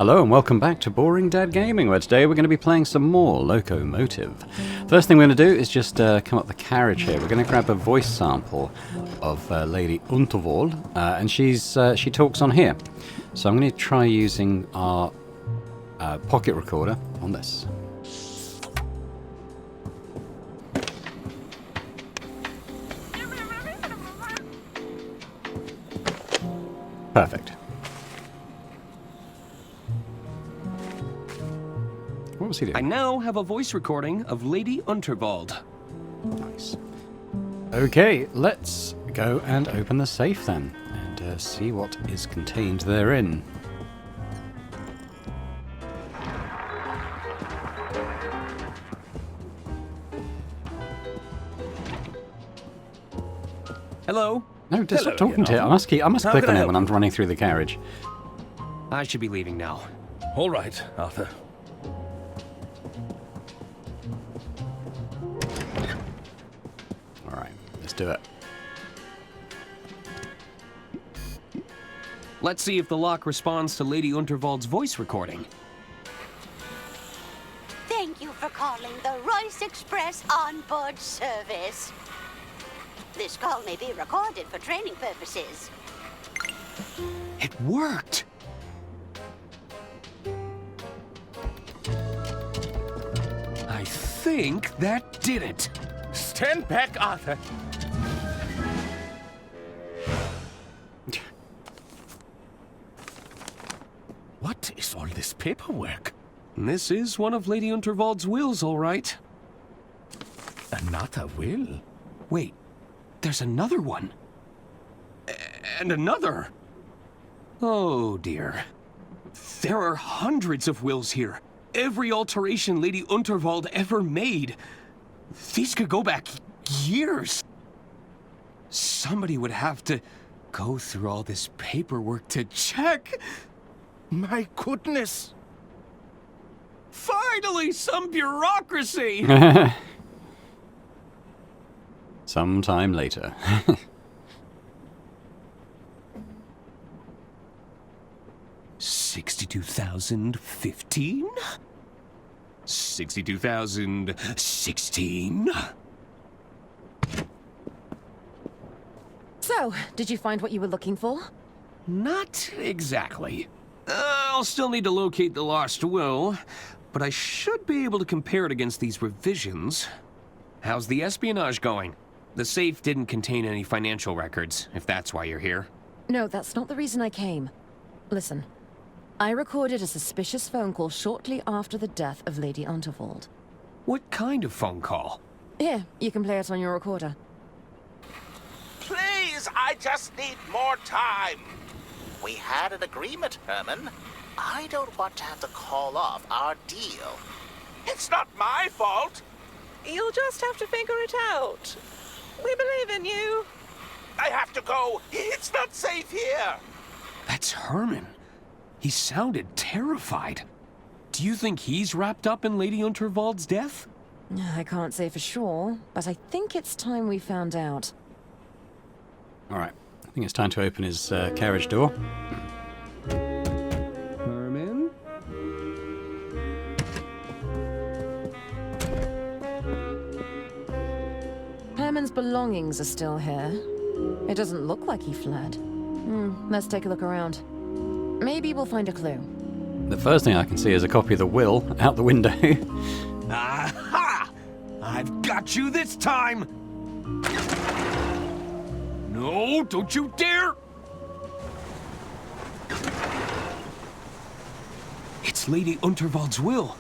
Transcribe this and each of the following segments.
Hello and welcome back to Boring Dad Gaming, where today we're going to be playing some more Loco Motive. First thing we're going to do is just come up the carriage here. We're going to grab a voice sample of Lady Unterwald, and she talks on here. So I'm going to try using our pocket recorder on this. Perfect. What was he doing? I now have a voice recording of Lady Unterwald. Nice. Okay, let's go and open the safe then, and see what is contained therein. Hello? No, just stop talking to it. I must click on it when I'm running through the carriage. I should be leaving now. All right, Arthur. Alright, let's do it. Let's see if the lock responds to Lady Unterwald's voice recording. Thank you for calling the Royce Express onboard service. This call may be recorded for training purposes. It worked! I think that did it. Stand back, Arthur. What is all this paperwork? This is one of Lady Unterwald's wills, all right. Another will? Wait, there's another one. And another. Oh, dear. There are hundreds of wills here. Every alteration Lady Unterwald ever made. These could go back years. Somebody would have to go through all this paperwork to check. My goodness. Finally, some bureaucracy! Sometime later. 62,015? 62,016? So, did you find what you were looking for? Not exactly. I'll still need to locate the lost will, but I should be able to compare it against these revisions. How's the espionage going? The safe didn't contain any financial records, if that's why you're here. No, that's not the reason I came. Listen, I recorded a suspicious phone call shortly after the death of Lady Unterwald. What kind of phone call? Here, you can play it on your recorder. Please, I just need more time. We had an agreement, Herman. I don't want to have to call off our deal. It's not my fault. You'll just have to figure it out. We believe in you. I have to go. It's not safe here. That's Herman. He sounded terrified. Do you think he's wrapped up in Lady Unterwald's death? I can't say for sure, but I think it's time we found out. Alright, I think it's time to open his carriage door. Merman? Herman's belongings are still here. It doesn't look like he fled. Let's take a look around. Maybe we'll find a clue. The first thing I can see is a copy of the will out the window. Aha! I've got you this time! No, don't you dare! It's Lady Unterwald's will.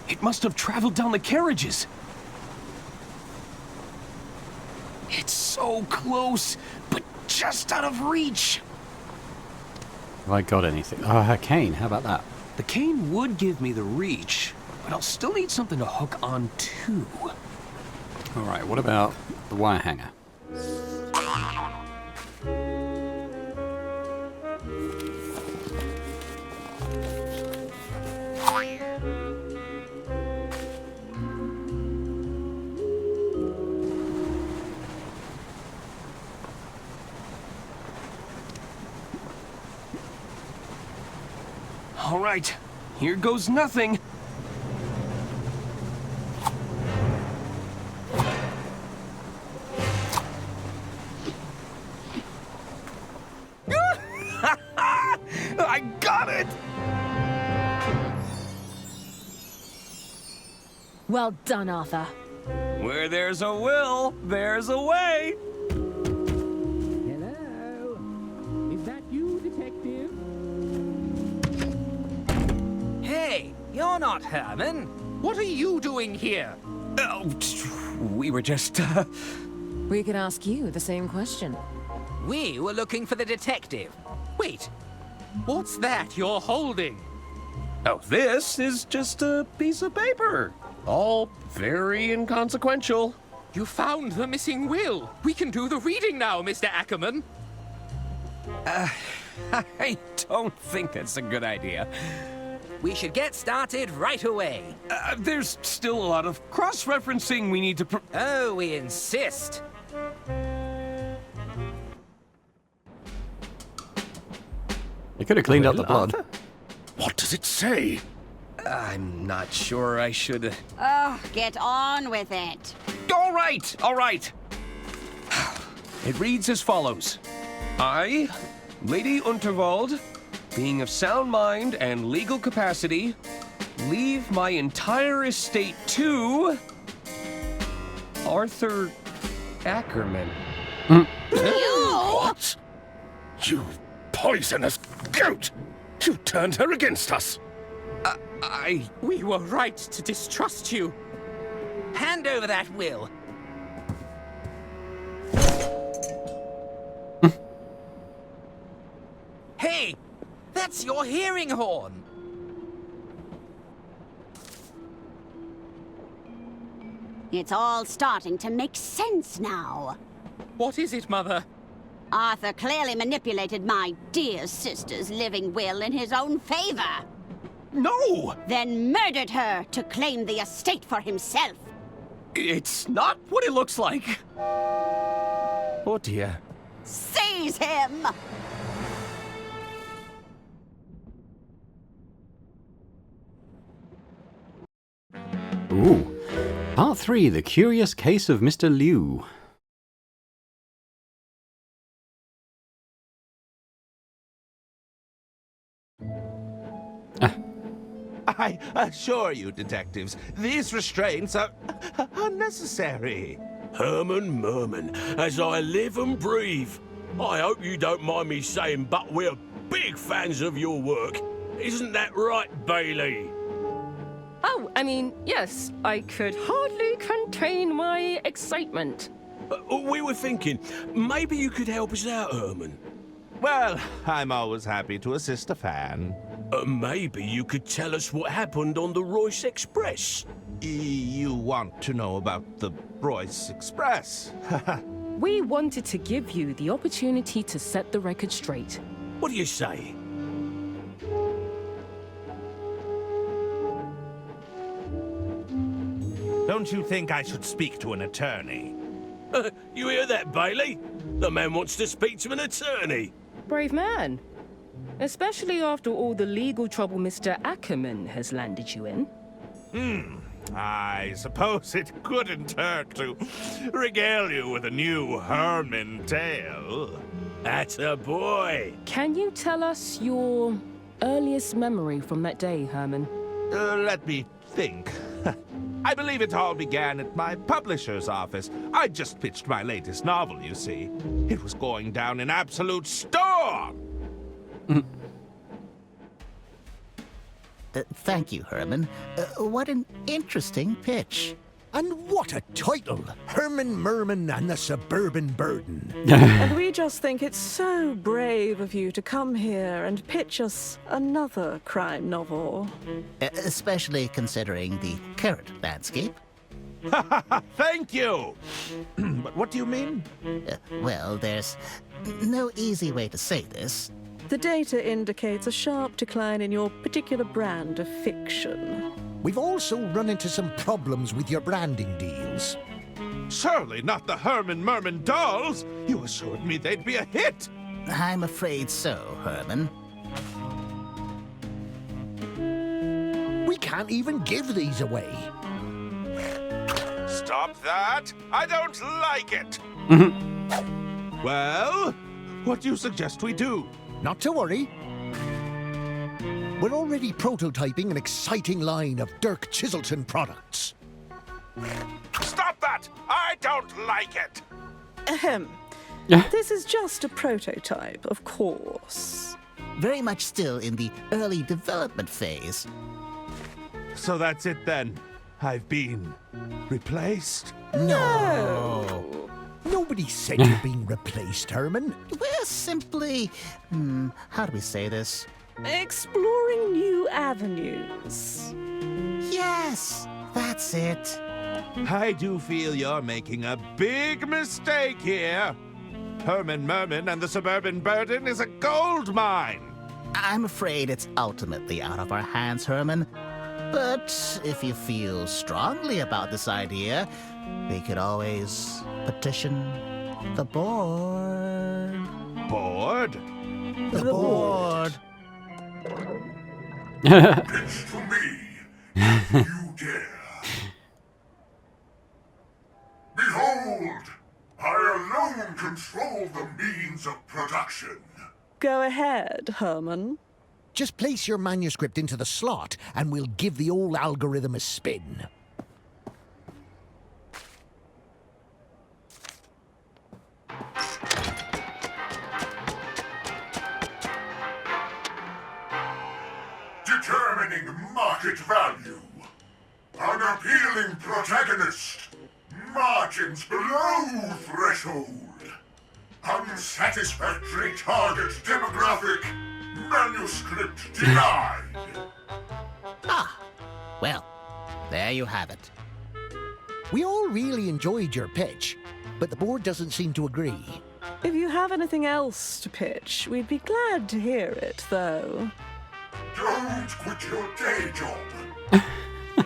It must have traveled down the carriages. It's so close, but just out of reach. Have I got anything? Oh, her cane. How about that? The cane would give me the reach, but I'll still need something to hook on to. Alright, what about the wire hanger? All right, here goes nothing. I got it! Well done, Arthur. Where there's a will, there's a way. Hello? Is that you, detective? Hey, you're not Herman. What are you doing here? Oh, we were just, We could ask you the same question. We were looking for the detective. Wait, what's that you're holding? Oh, this is just a piece of paper. All very inconsequential. You found the missing will. We can do the reading now, Mr. Ackerman. I don't think that's a good idea. We should get started right away. There's still a lot of cross-referencing we need to Oh, we insist. You could have cleaned up the blood. What does it say? I'm not sure I should... Oh, get on with it. All right. It reads as follows. I, Lady Unterwald, being of sound mind and legal capacity, leave my entire estate to... Arthur Ackerman. What? You poisonous goat! You turned her against us! We were right to distrust you. Hand over that will. Hey, that's your hearing horn. It's all starting to make sense now. What is it, Mother? Arthur clearly manipulated my dear sister's living will in his own favor. No! Then murdered her to claim the estate for himself. It's not what it looks like. Oh dear. Seize him! Ooh. Part 3, The Curious Case of Mr. Liu. I assure you, detectives, these restraints are unnecessary. Herman Merman, as I live and breathe. I hope you don't mind me saying, but we're big fans of your work. Isn't that right, Bailey? Oh, I mean, yes, I could hardly contain my excitement. We were thinking, maybe you could help us out, Herman. Well, I'm always happy to assist a fan. Maybe you could tell us what happened on the Royce Express. You want to know about the Royce Express? We wanted to give you the opportunity to set the record straight. What do you say? Don't you think I should speak to an attorney? You hear that, Bailey? The man wants to speak to an attorney. Brave man. Especially after all the legal trouble Mr. Ackerman has landed you in. I suppose it couldn't hurt to regale you with a new Herman tale. That's a boy. Can you tell us your earliest memory from that day, Herman? Let me think. I believe it all began at my publisher's office. I just pitched my latest novel, you see. It was going down in absolute storm. Thank you, Herman. What an interesting pitch. And what a title! Herman, Merman, and the Suburban Burden. And we just think it's so brave of you to come here and pitch us another crime novel. Especially considering the current landscape. Thank you! But what do you mean? Well, there's no easy way to say this. The data indicates a sharp decline in your particular brand of fiction. We've also run into some problems with your branding deals. Surely not the Herman Merman dolls! You assured me they'd be a hit! I'm afraid so, Herman. can't even give these away. Stop that! I don't like it! Well, what do you suggest we do? Not to worry. We're already prototyping an exciting line of Dirk Chiselton products. Stop that! I don't like it! Ahem. This is just a prototype, of course. Very much still in the early development phase. So that's it then. I've been replaced? No! Nobody said you're being replaced, Herman. We're simply... how do we say this? Exploring new avenues. Yes, that's it. I do feel you're making a big mistake here. Herman, Merman, and the Suburban Burden is a gold mine. I'm afraid it's ultimately out of our hands, Herman. But if you feel strongly about this idea, we could always petition the board. Board? The board. Pitch to me, if you dare. Behold, I alone control the means of production. Go ahead, Herman. Just place your manuscript into the slot, and we'll give the old algorithm a spin. Determining market value. Unappealing protagonist. Margins below threshold. Unsatisfactory target demographic. Manuscript denied. Ah, well, there you have it. We all really enjoyed your pitch, but the board doesn't seem to agree. If you have anything else to pitch, we'd be glad to hear it, though. Don't quit your day job.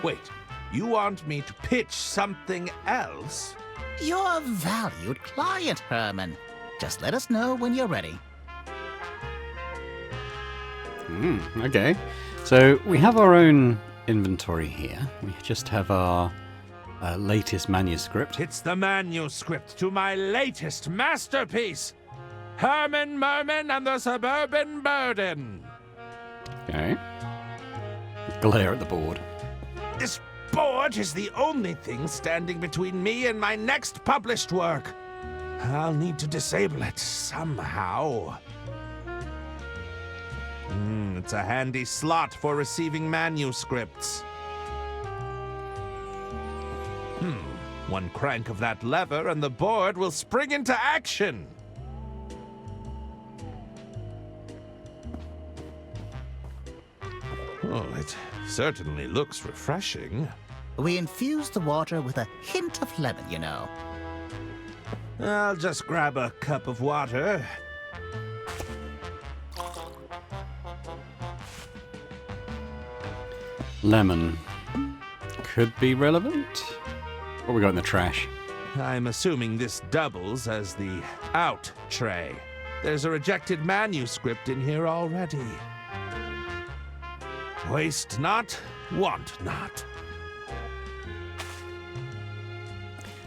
Wait, you want me to pitch something else? You're a valued client, Herman. Just let us know when you're ready. Okay. So we have our own inventory here. We just have our latest manuscript. It's the manuscript to my latest masterpiece, Herman, Merman, and the Suburban Burden. Okay. Glare at the board. This board is the only thing standing between me and my next published work. I'll need to disable it somehow. It's a handy slot for receiving manuscripts. One crank of that lever and the board will spring into action. Oh, it certainly looks refreshing. We infuse the water with a hint of lemon, you know. I'll just grab a cup of water. Lemon. Could be relevant. What we got in the trash? I'm assuming this doubles as the out tray. There's a rejected manuscript in here already. Waste not, want not.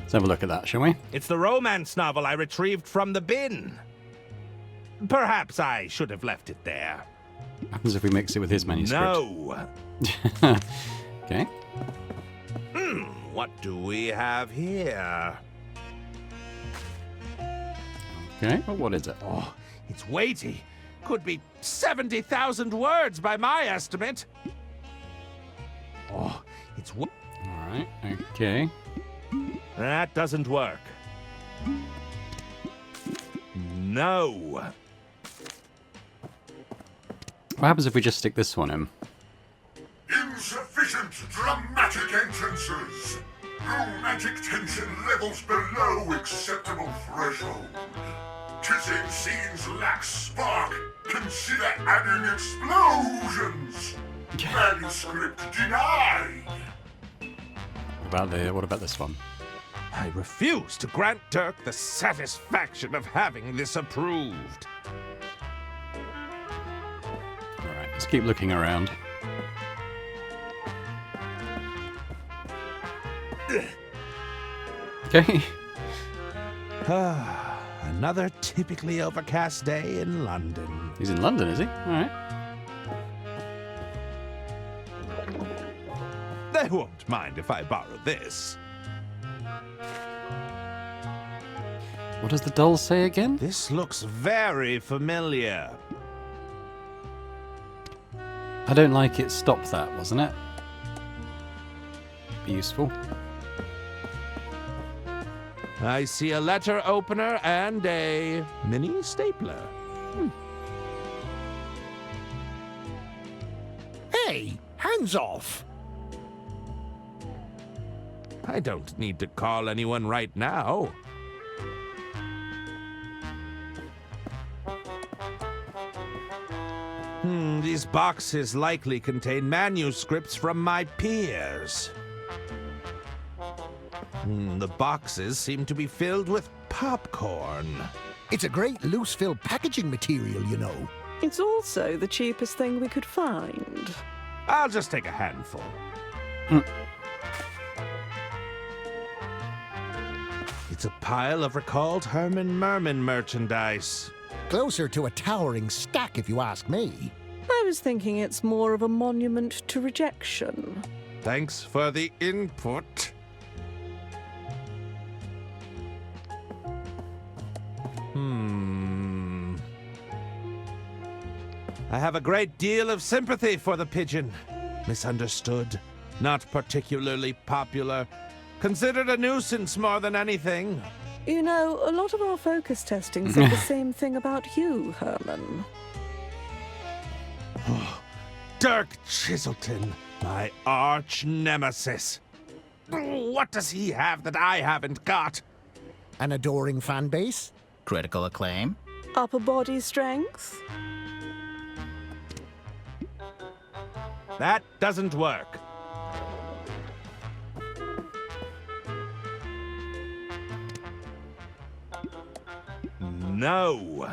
Let's have a look at that, shall we? It's the romance novel I retrieved from the bin. Perhaps I should have left it there. What happens if we mix it with his manuscript? No. Okay. What do we have here? Okay, well, what is it? Oh, it's weighty. Could be 70,000 words by my estimate. Oh, it's... Alright, okay. That doesn't work. No. What happens if we just stick this one in? Insufficient dramatic entrances. Romantic tension levels below acceptable threshold. Kissing scenes lack spark. Consider adding explosions. Manuscript denied. What about this one? I refuse to grant Dirk the satisfaction of having this approved. Alright, let's keep looking around. Okay. Another typically overcast day in London. He's in London, is he? Alright. They won't mind if I borrow this. What does the doll say again? This looks very familiar. I don't like it. Stop that, wasn't it? Be useful. I see a letter opener and a mini stapler. Hey, hands off! I don't need to call anyone right now. These boxes likely contain manuscripts from my peers. The boxes seem to be filled with popcorn. It's a great loose-fill packaging material, you know. It's also the cheapest thing we could find. I'll just take a handful. It's a pile of recalled Herman Merman merchandise. Closer to a towering stack, if you ask me. I was thinking it's more of a monument to rejection. Thanks for the input. I have a great deal of sympathy for the pigeon. Misunderstood, not particularly popular, considered a nuisance more than anything. You know, a lot of our focus testing said the same thing about you, Herman. Dirk Chiselton, my arch nemesis. What does he have that I haven't got? An adoring fan base? Critical acclaim? Upper body strength? That doesn't work. No.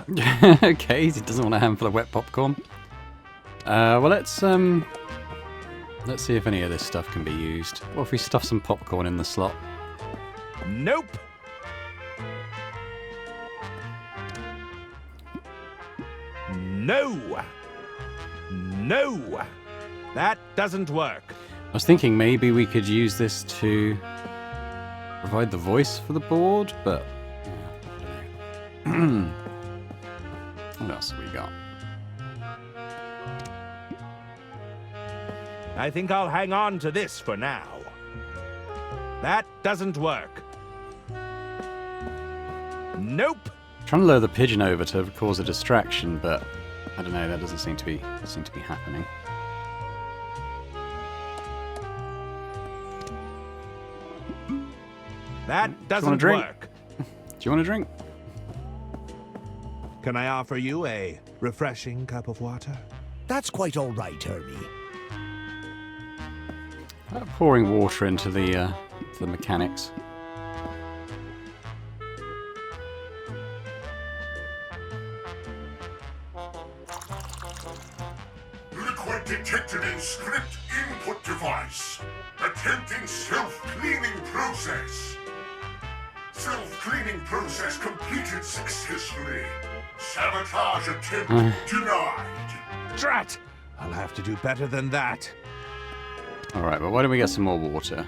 Okay, he doesn't want a handful of wet popcorn. Well, let's see if any of this stuff can be used. What if we stuff some popcorn in the slot? Nope. No. No. That doesn't work. I was thinking maybe we could use this to provide the voice for the board, but yeah, I don't know. What else have we got? I think I'll hang on to this for now. That doesn't work. Nope. Trying to lure the pigeon over to cause a distraction, but I don't know. That doesn't seem to be happening. That doesn't work. Do you want a drink? Can I offer you a refreshing cup of water? That's quite all right, Hermie. Pouring water into the mechanics. Liquid detected in script input device. Attempting self-cleaning process. Self-cleaning process completed successfully. Sabotage attempt denied. Drat! I'll have to do better than that. Alright, but why don't we get some more water?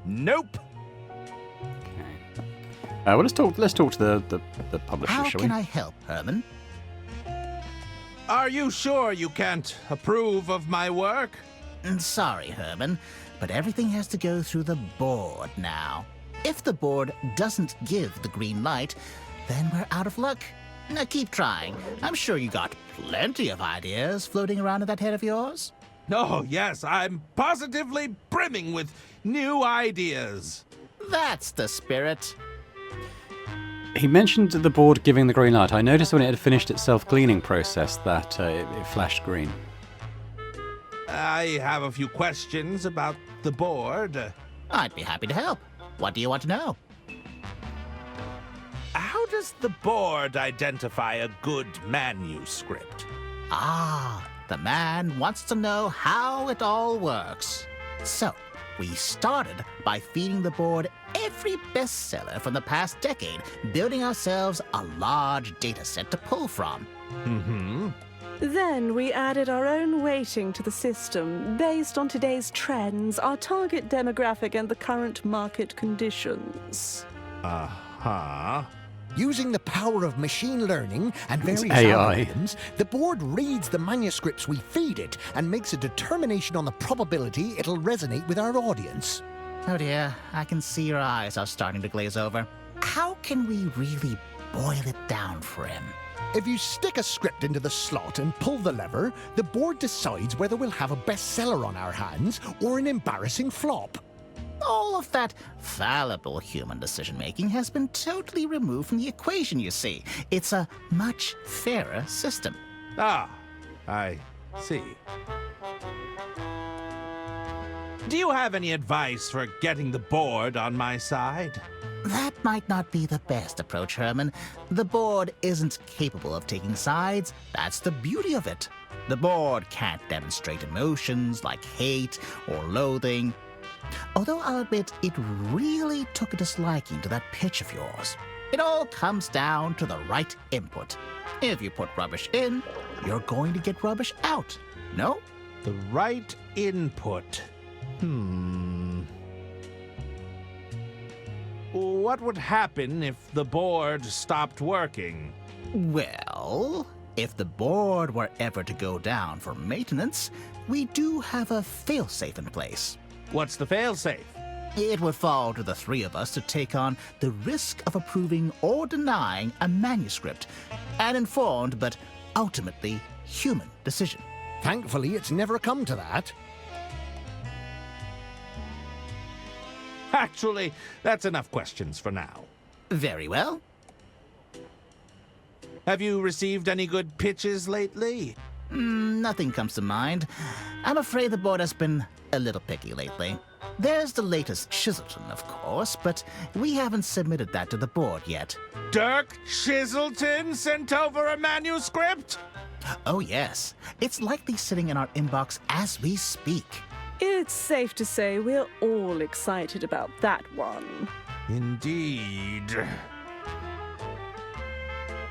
Nope. Okay. Well, let's talk to the publisher, How shall we? can I help, Herman? Are you sure you can't approve of my work? Sorry, Herman, but everything has to go through the board now. If the board doesn't give the green light, then we're out of luck. Now keep trying. I'm sure you got plenty of ideas floating around in that head of yours. Oh, yes, I'm positively brimming with new ideas. That's the spirit. He mentioned the board giving the green light. I noticed when it had finished its self-cleaning process that it flashed green. I have a few questions about the board. I'd be happy to help. What do you want to know? How does the board identify a good manuscript? Ah, the man wants to know how it all works. So, we started by feeding the board every bestseller from the past decade, building ourselves a large data set to pull from. Mm-hmm. Then we added our own weighting to the system based on today's trends, our target demographic, and the current market conditions. Uh-huh. Using the power of machine learning and various AI. algorithms, the board reads the manuscripts we feed it and makes a determination on the probability it'll resonate with our audience. Oh dear, I can see your eyes are starting to glaze over. How can we really boil it down for him? If you stick a script into the slot and pull the lever, the board decides whether we'll have a bestseller on our hands or an embarrassing flop. All of that fallible human decision-making has been totally removed from the equation, you see. It's a much fairer system. Ah, I see. Do you have any advice for getting the board on my side? That might not be the best approach, Herman. The board isn't capable of taking sides. That's the beauty of it. The board can't demonstrate emotions like hate or loathing. Although I'll admit it really took a disliking to that pitch of yours. It all comes down to the right input. If you put rubbish in, you're going to get rubbish out. No? The right input. What would happen if the board stopped working? Well, if the board were ever to go down for maintenance, we do have a failsafe in place. What's the failsafe? It would fall to the three of us to take on the risk of approving or denying a manuscript, an informed but ultimately human decision. Thankfully, it's never come to that. Actually, that's enough questions for now. Very well. Have you received any good pitches lately? Nothing comes to mind. I'm afraid the board has been a little picky lately. There's the latest Chiselton, of course, but we haven't submitted that to the board yet. Dirk Chiselton sent over a manuscript? Oh, yes. It's likely sitting in our inbox as we speak. It's safe to say we're all excited about that one. Indeed.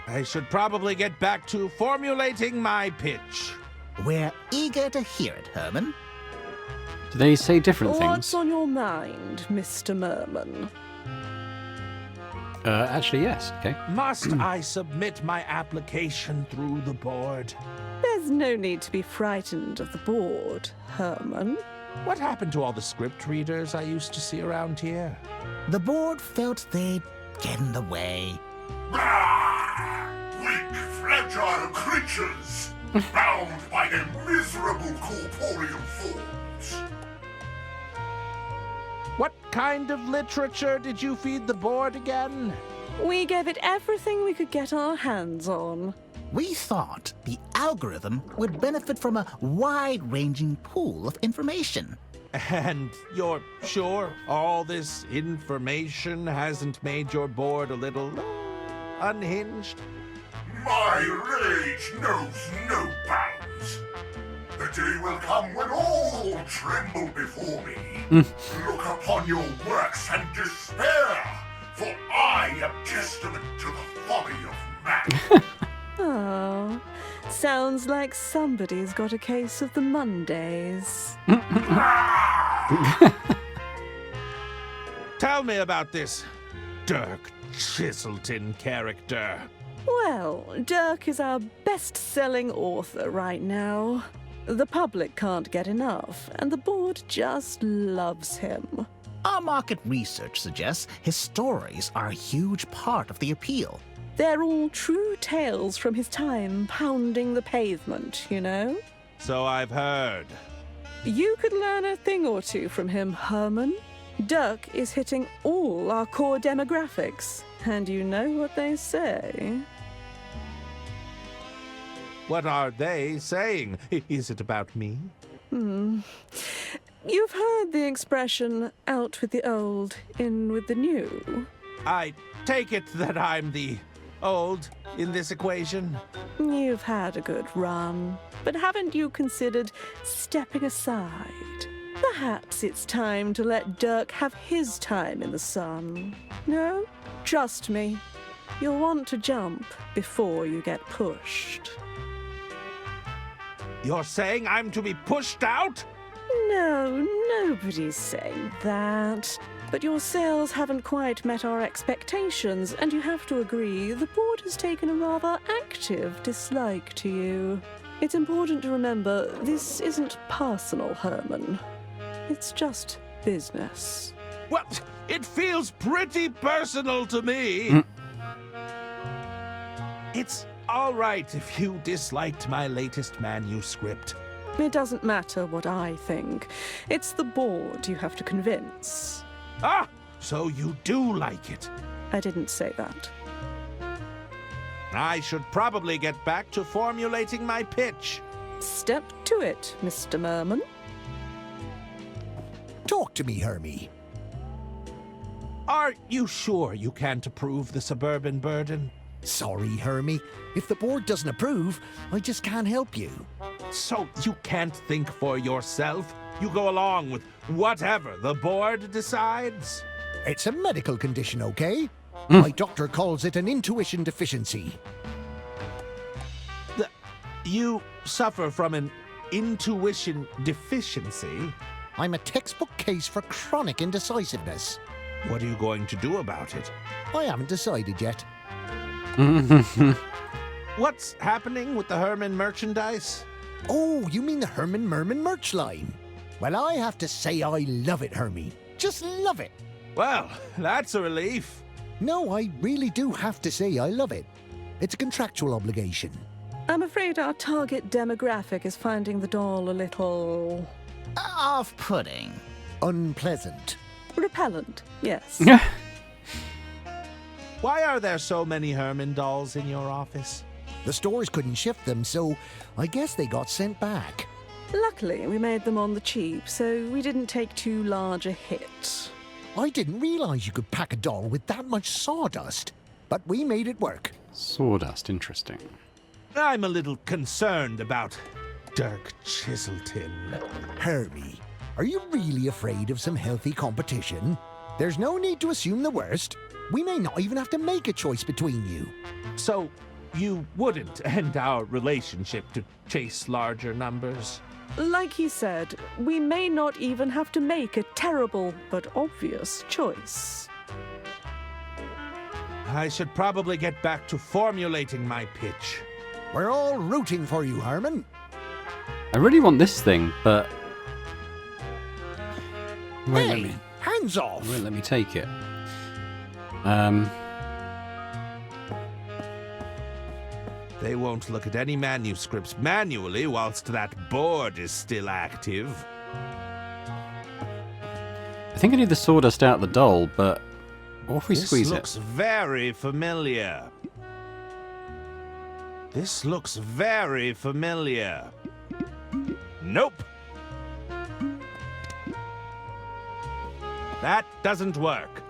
I should probably get back to formulating my pitch. We're eager to hear it, Herman. Do they say different What's things? on your mind, Mr. Merman? Actually, yes. Okay. Must I submit my application through the board? There's no need to be frightened of the board, Herman. What happened to all the script readers I used to see around here? The board felt they'd get in the way. Weak, fragile creatures, bound by their miserable corporeal forms. What kind of literature did you feed the board again? We gave it everything we could get our hands on. We thought the algorithm would benefit from a wide-ranging pool of information. And you're sure all this information hasn't made your board a little unhinged? My rage knows no bounds. The day will come when all tremble before me. Look upon your works and despair, for I am testament to the folly of man. Oh, sounds like somebody's got a case of the Mondays. Tell me about this Dirk Chiselton character. Well, Dirk is our best-selling author right now. The public can't get enough, and the board just loves him. Our market research suggests his stories are a huge part of the appeal. They're all true tales from his time pounding the pavement, you know? So I've heard. You could learn a thing or two from him, Herman. Dirk is hitting all our core demographics, and you know what they say. What are they saying? Is it about me? You've heard the expression, out with the old, in with the new. I take it that I'm the old in this equation? You've had a good run, but haven't you considered stepping aside? Perhaps it's time to let Dirk have his time in the sun. No? Trust me. You'll want to jump before you get pushed. You're saying I'm to be pushed out? No, nobody's saying that. But your sales haven't quite met our expectations, and you have to agree the board has taken a rather active dislike to you. It's important to remember this isn't personal, Herman. It's just business. Well, it feels pretty personal to me. It's all right if you disliked my latest manuscript. It doesn't matter what I think. It's the board you have to convince. Ah, so you do like it. I didn't say that. I should probably get back to formulating my pitch. Step to it, Mr. Merman. Talk to me, Hermie. Are you sure you can't approve the suburban burden? Sorry, Hermie. If the board doesn't approve, I just can't help you. So you can't think for yourself? You go along with whatever the board decides? It's a medical condition, okay? My doctor calls it an intuition deficiency. You suffer from an intuition deficiency? I'm a textbook case for chronic indecisiveness. What are you going to do about it? I haven't decided yet. What's happening with the Herman merchandise? Oh, you mean the Herman Merman merch line? Well, I have to say I love it, Hermie. Just love it. Well, that's a relief. No, I really do have to say I love it. It's a contractual obligation. I'm afraid our target demographic is finding the doll a little... off-putting. Unpleasant. repellent, yes. Why are there so many Herman dolls in your office? The stores couldn't ship them, so I guess they got sent back. Luckily, we made them on the cheap, so we didn't take too large a hit. I didn't realize you could pack a doll with that much sawdust, but we made it work. Sawdust, interesting. I'm a little concerned about Dirk Chiselton. Hermie, are you really afraid of some healthy competition? There's no need to assume the worst. We may not even have to make a choice between you. So, you wouldn't end our relationship to chase larger numbers? Like he said, we may not even have to make a terrible but obvious choice. I should probably get back to formulating my pitch. We're all rooting for you, Herman. I really want this thing, but... Hey, hands off! Won't let me take it. They won't look at any manuscripts manually whilst that board is still active. I think I need the sawdust out the doll, but what if we squeeze This looks very familiar. This looks very familiar. Nope. That doesn't work.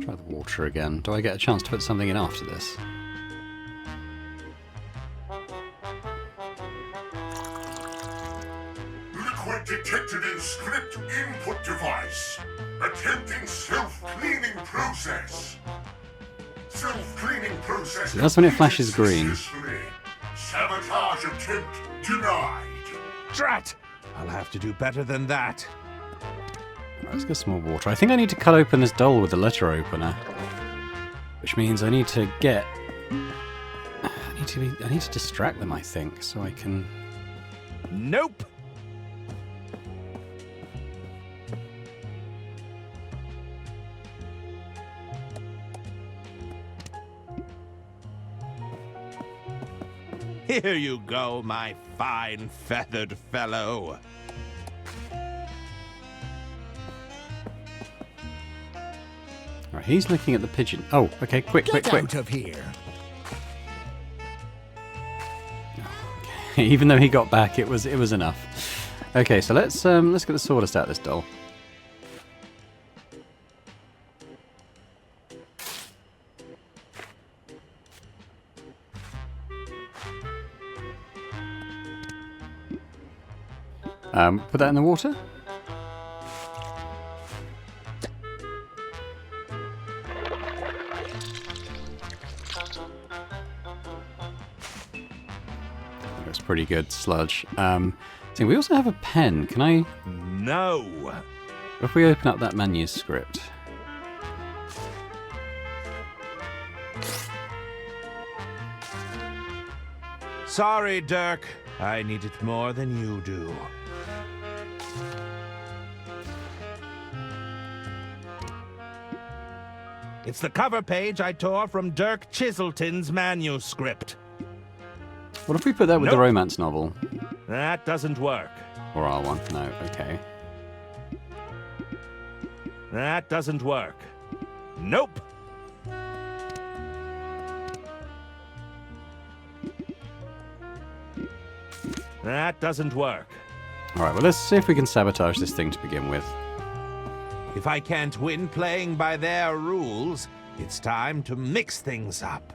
Try the water again. Do I get a chance to put something in after this? Liquid detected in script input device. Attempting self-cleaning process. Self-cleaning process. So that's when it flashes green. Sabotage attempt denied. Drat! I'll have to do better than that. Right, let's get some more water. I think I need to cut open this doll with the letter opener. Which means I need to get... I need to distract them, I think, so I can... Nope! Here you go, my fine feathered fellow. Alright, he's looking at the pigeon. Oh, okay, quick. Get out of here! Okay, even though he got back, it was enough. Okay, so let's get the sawdust out of this doll. Put that in the water. Looks pretty good, sludge. So we also have a pen. Can I? No. If we open up that manuscript. Sorry, Dirk. I need it more than you do. It's the cover page I tore from Dirk Chiselton's manuscript. What if we put that with the romance novel? That doesn't work. Or R1? No, okay. That doesn't work. Nope. That doesn't work. Alright, well let's see if we can sabotage this thing to begin with. If I can't win playing by their rules, it's time to mix things up.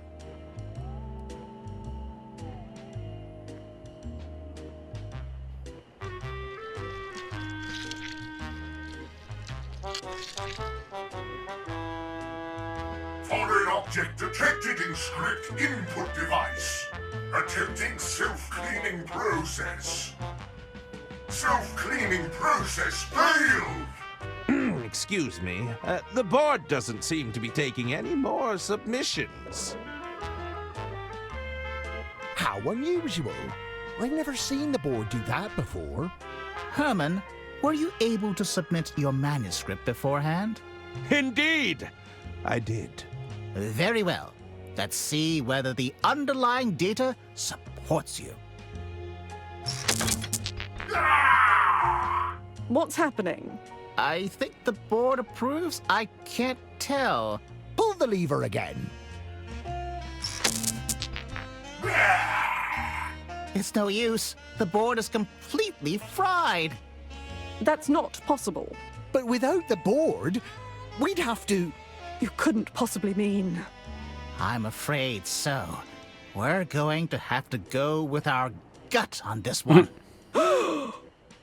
Foreign object detected in script input device. Attempting self-cleaning process. Self-cleaning process failed! Excuse me. The board doesn't seem to be taking any more submissions. How unusual. I've never seen the board do that before. Herman, were you able to submit your manuscript beforehand? Indeed, I did. Very well. Let's see whether the underlying data supports you. What's happening? I think the board approves. I can't tell. Pull the lever again. It's no use. The board is completely fried. That's not possible. But without the board, we'd have to... You couldn't possibly mean... I'm afraid so. We're going to have to go with our gut on this one.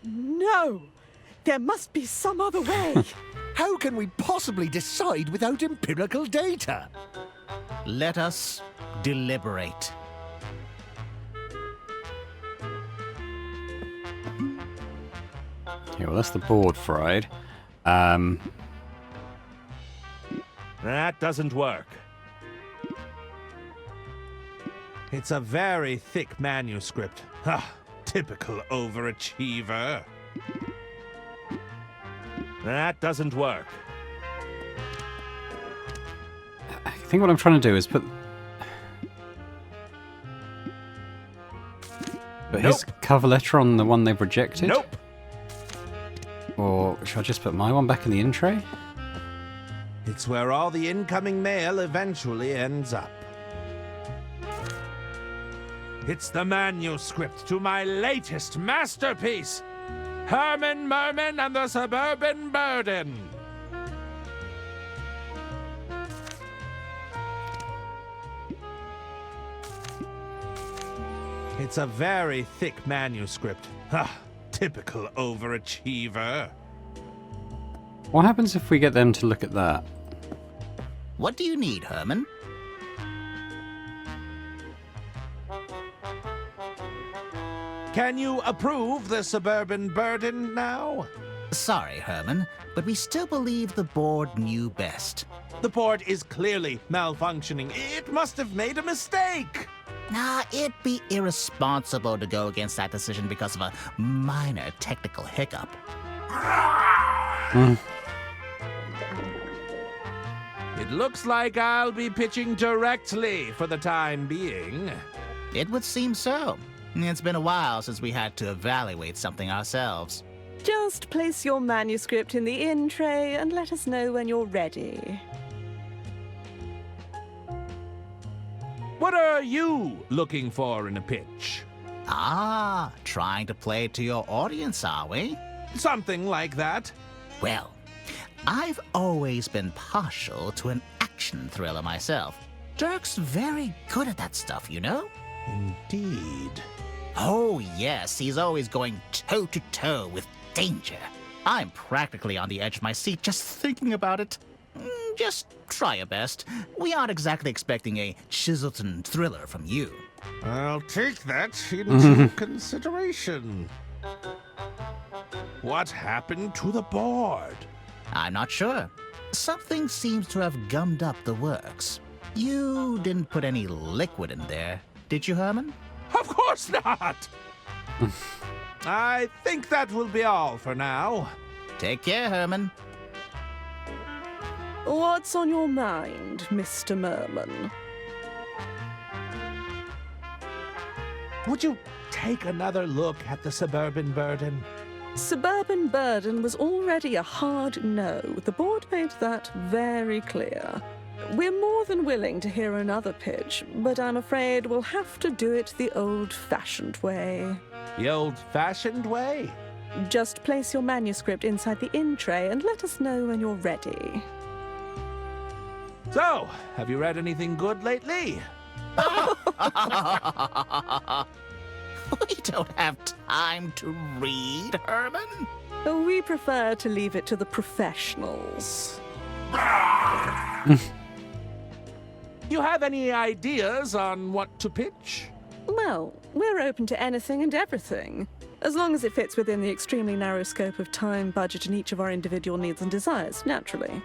No! There must be some other way. How can we possibly decide without empirical data? Let us deliberate. Okay, well that's the board fried. That doesn't work. It's a very thick manuscript. Ah, typical overachiever. That doesn't work. I think what I'm trying to do is put his cover letter on the one they've rejected. Nope. Or should I just put my one back in the in tray? It's where all the incoming mail eventually ends up. It's the manuscript to my latest masterpiece, Herman, Merman, and the Suburban Burden. It's a very thick manuscript. Ah, typical overachiever. What happens if we get them to look at that? What do you need, Herman? Can you approve the Suburban Burden now? Sorry, Herman, but we still believe the board knew best. The board is clearly malfunctioning. It must have made a mistake. Nah, it'd be irresponsible to go against that decision because of a minor technical hiccup. It looks like I'll be pitching directly for the time being. It would seem so. It's been a while since we had to evaluate something ourselves. Just place your manuscript in the in tray and let us know when you're ready. What are you looking for in a pitch? Ah, trying to play to your audience, are we? Something like that. Well, I've always been partial to an action thriller myself. Dirk's very good at that stuff, you know? Indeed. Oh, yes, he's always going toe-to-toe with danger. I'm practically on the edge of my seat just thinking about it. Just try your best. We aren't exactly expecting a Chiselton thriller from you. I'll take that into consideration. What happened to the board? I'm not sure. Something seems to have gummed up the works. You didn't put any liquid in there, did you, Herman? Of course not! I think that will be all for now. Take care, Herman. What's on your mind, Mr. Merman? Would you take another look at the suburban burden? Suburban burden was already a hard no. The board made that very clear. We're more than willing to hear another pitch, but I'm afraid we'll have to do it the old-fashioned way. The old-fashioned way? Just place your manuscript inside the in tray and let us know when you're ready. So, have you read anything good lately? We don't have time to read, Herman. We prefer to leave it to the professionals. You have any ideas on what to pitch? Well, we're open to anything and everything, as long as it fits within the extremely narrow scope of time, budget, and each of our individual needs and desires, naturally.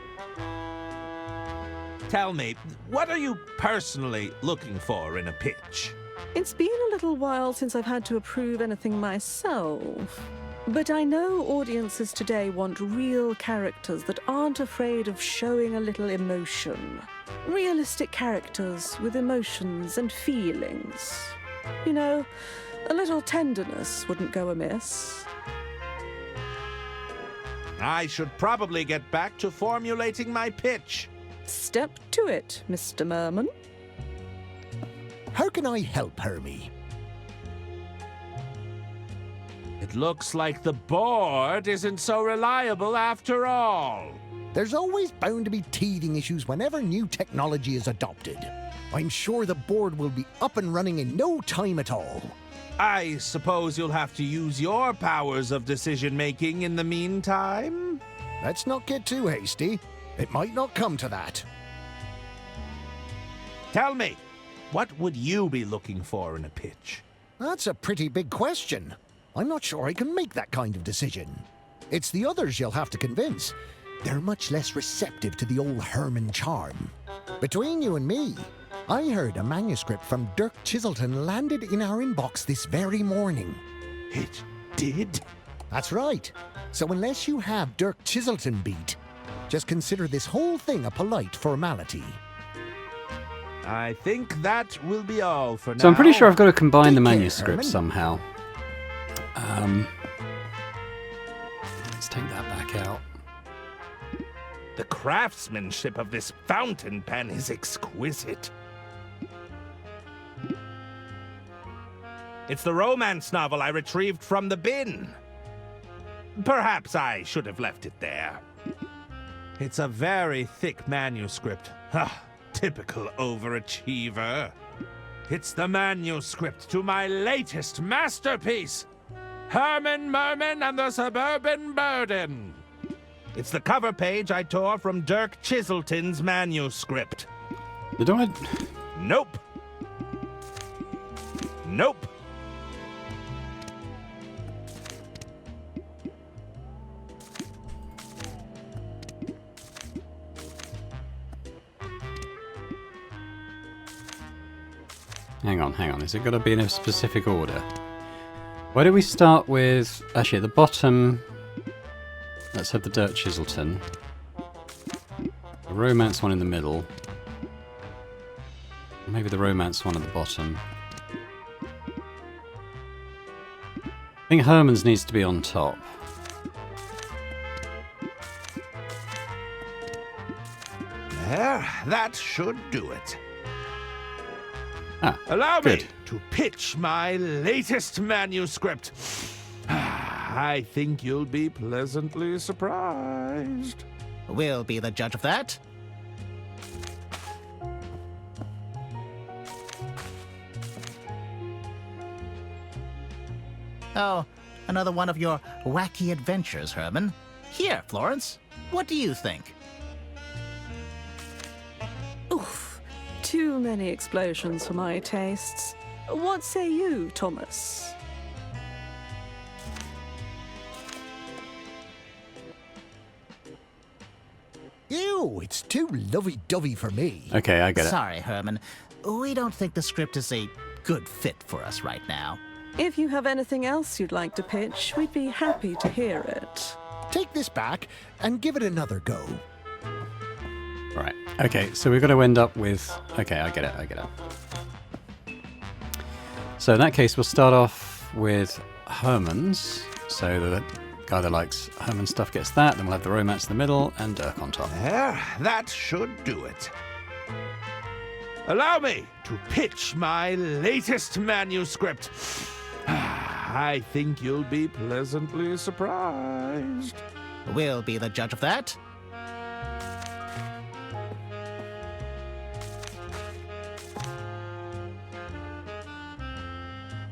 Tell me, what are you personally looking for in a pitch? It's been a little while since I've had to approve anything myself. But I know audiences today want real characters that aren't afraid of showing a little emotion. Realistic characters with emotions and feelings. You know, a little tenderness wouldn't go amiss. I should probably get back to formulating my pitch. Step to it, Mr. Merman. How can I help, Hermie? It looks like the board isn't so reliable after all. There's always bound to be teething issues whenever new technology is adopted. I'm sure the board will be up and running in no time at all. I suppose you'll have to use your powers of decision-making in the meantime? Let's not get too hasty. It might not come to that. Tell me, what would you be looking for in a pitch? That's a pretty big question. I'm not sure I can make that kind of decision. It's the others you'll have to convince. They're much less receptive to the old Herman charm. Between you and me, I heard a manuscript from Dirk Chiselton landed in our inbox this very morning. It did? That's right. So unless you have Dirk Chiselton beat, just consider this whole thing a polite formality. I think that will be all for now. So I'm pretty sure I've got to combine the Take care, manuscript Herman. somehow. Let's take that back out. The craftsmanship of this fountain pen is exquisite. It's the romance novel I retrieved from the bin. Perhaps I should have left it there. It's a very thick manuscript. Ah, typical overachiever. It's the manuscript to my latest masterpiece, Herman, Merman, and the Suburban Burden. It's the cover page I tore from Dirk Chiselton's manuscript. Did I? Nope. Nope. Hang on. Is it got to be in a specific order? Why do we start with... Actually, at the bottom... Let's have the Dirk Chiselton. The romance one in the middle. Maybe the romance one at the bottom. I think Herman's needs to be on top. There, that should do it. Ah, Allow good. me to pitch my latest manuscript. I think you'll be pleasantly surprised. We'll be the judge of that. Oh, another one of your wacky adventures, Herman. Here, Florence. What do you think? Oof. Too many explosions for my tastes. What say you, Thomas? Ew, it's too lovey-dovey for me. Okay, I get it. Sorry, Herman. We don't think the script is a good fit for us right now. If you have anything else you'd like to pitch, we'd be happy to hear it. Take this back and give it another go. Right. Okay, so we've got to end up with... Okay, I get it. So in that case, we'll start off with Herman's. So the guy that likes Herman stuff gets that. Then we'll have the romance in the middle and Dirk on top. There, that should do it. Allow me to pitch my latest manuscript. I think you'll be pleasantly surprised. We'll be the judge of that.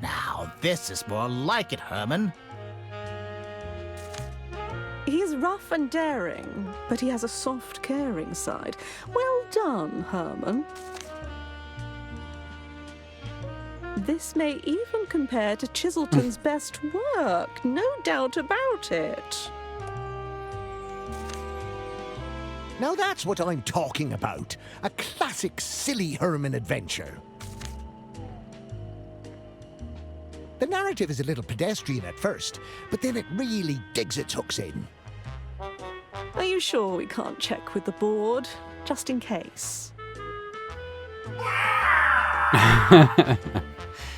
Now, this is more like it, Herman. He's rough and daring, but he has a soft, caring side. Well done, Herman. This may even compare to Chiselton's best work, no doubt about it. Now that's what I'm talking about. A classic silly Herman adventure. The narrative is a little pedestrian at first, but then it really digs its hooks in. Are you sure we can't check with the board, just in case?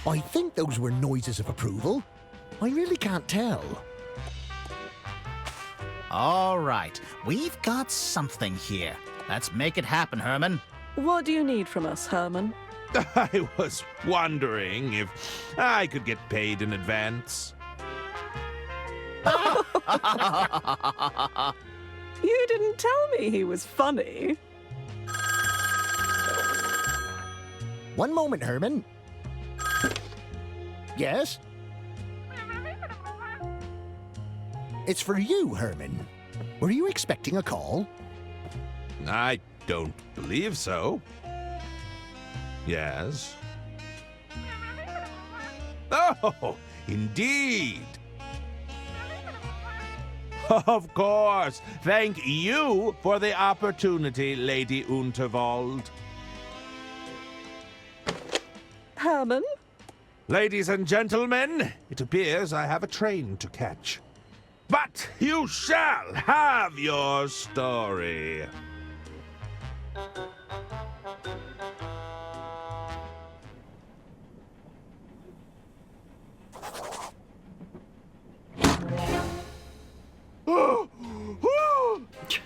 I think those were noises of approval. I really can't tell. All right, we've got something here. Let's make it happen, Herman. What do you need from us, Herman? I was wondering if I could get paid in advance. You didn't tell me he was funny. One moment, Herman. Yes? It's for you, Herman. Were you expecting a call? I don't believe so. Yes. Oh, indeed. Of course. Thank you for the opportunity, Lady Unterwald. Herman? Ladies and gentlemen, it appears I have a train to catch. But you shall have your story.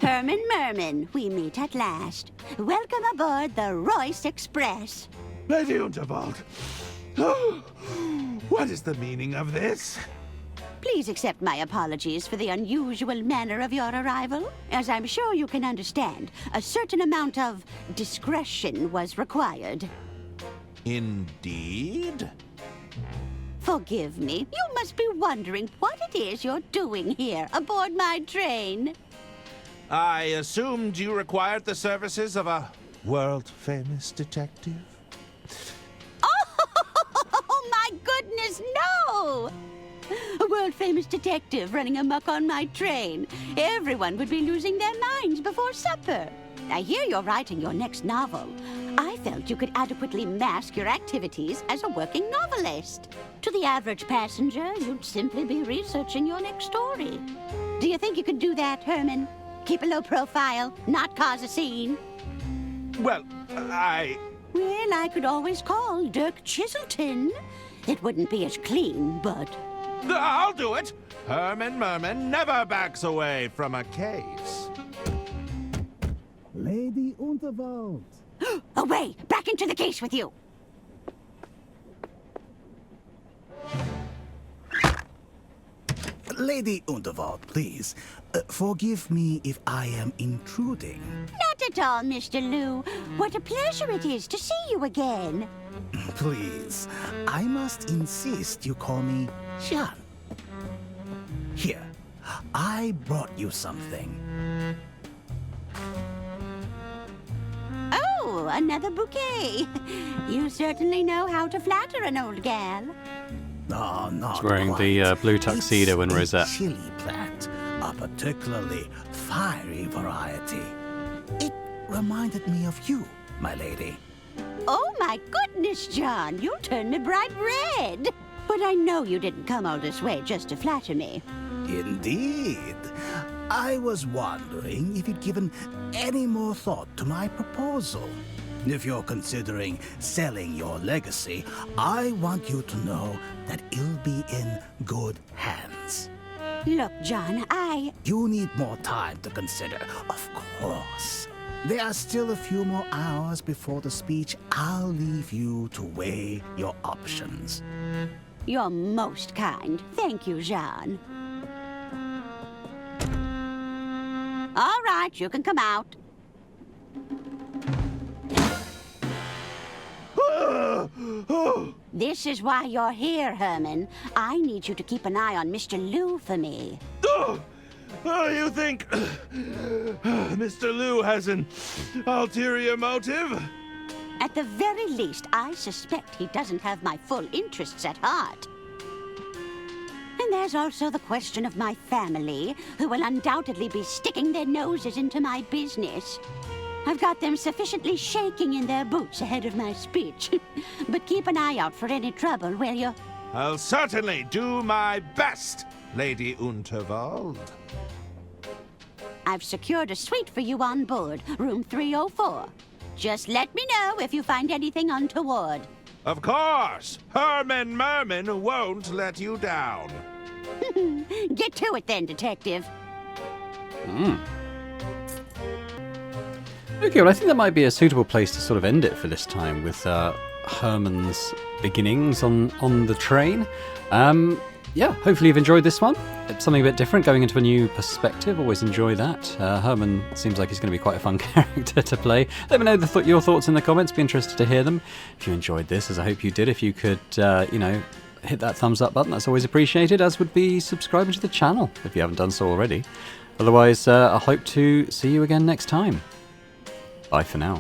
Herman Merman, we meet at last. Welcome aboard the Royce Express. Lady Unterwald, what is the meaning of this? Please accept my apologies for the unusual manner of your arrival. As I'm sure you can understand, a certain amount of discretion was required. Indeed? Forgive me, you must be wondering what it is you're doing here aboard my train. I assumed you required the services of a world-famous detective. Oh, my goodness, no! A world-famous detective running amok on my train. Everyone would be losing their minds before supper. I hear you're writing your next novel. I felt you could adequately mask your activities as a working novelist. To the average passenger, you'd simply be researching your next story. Do you think you could do that, Herman? Keep a low profile, not cause a scene? Well, Well, I could always call Dirk Chiselton. It wouldn't be as clean, but... I'll do it! Herman Merman never backs away from a case. Lady Unterwald. Away! Back into the case with you! Lady Unterwald, please, forgive me if I am intruding. Not at all, Mr. Lou. What a pleasure it is to see you again. Please, I must insist you call me Jean. Here, I brought you something. Oh, another bouquet. You certainly know how to flatter an old gal. No, not He's wearing quite. the blue tuxedo and It's a rosette. chili plant, a particularly fiery variety. It reminded me of you, my lady. Oh, my goodness, John. You'll turn me bright red. But I know you didn't come all this way just to flatter me. Indeed. I was wondering if you'd given any more thought to my proposal. If you're considering selling your legacy, I want you to know that it'll be in good hands. Look, John, You need more time to consider, of course. There are still a few more hours before the speech. I'll leave you to weigh your options. You're most kind. Thank you, Jean. All right, you can come out. This is why you're here, Herman. I need you to keep an eye on Mr. Lou for me. You think Mr. Lou has an ulterior motive? At the very least, I suspect he doesn't have my full interests at heart. And there's also the question of my family, who will undoubtedly be sticking their noses into my business. I've got them sufficiently shaking in their boots ahead of my speech. But keep an eye out for any trouble, will you? I'll certainly do my best, Lady Unterwald. I've secured a suite for you on board, room 304. Just let me know if you find anything untoward. Of course! Herman Merman won't let you down. Get to it then, Detective. Okay, well, I think that might be a suitable place to sort of end it for this time with Herman's beginnings on the train. Yeah, hopefully you've enjoyed this one. It's something a bit different, going into a new perspective. Always enjoy that. Herman seems like he's going to be quite a fun character to play. Let me know your thoughts in the comments. Be interested to hear them. If you enjoyed this, as I hope you did, if you could, hit that thumbs up button, that's always appreciated, as would be subscribing to the channel if you haven't done so already. Otherwise, I hope to see you again next time. Bye for now.